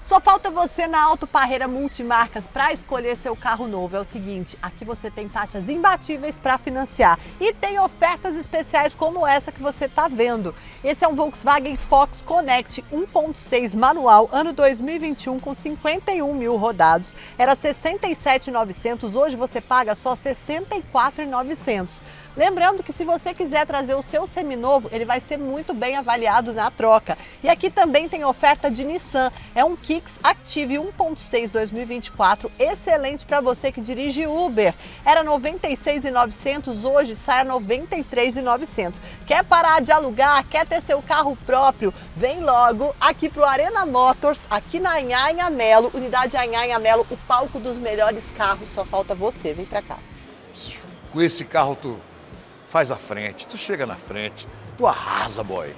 Só falta você na Auto Parreira Multimarcas para escolher seu carro novo. É o seguinte, aqui você tem taxas imbatíveis para financiar e tem ofertas especiais como essa que você está vendo. Esse é um Volkswagen Fox Connect 1.6 manual, ano 2021, com 51 mil rodados. Era 67.900, hoje você paga só 64.900. Lembrando que se você quiser trazer o seu seminovo, ele vai ser muito bem avaliado na troca. E aqui também tem oferta de Nissan. É um Kicks Active 1.6 2024, excelente para você que dirige Uber. Era 96.900, hoje sai a 93.900. Quer parar de alugar? Quer ter seu carro próprio? Vem logo aqui pro Arena Motors, aqui na Anhanha Melo, unidade Anhanha Melo, o palco dos melhores carros. Só falta você, vem pra cá. Com esse carro tu faz a frente, tu chega na frente, tu arrasa, boy.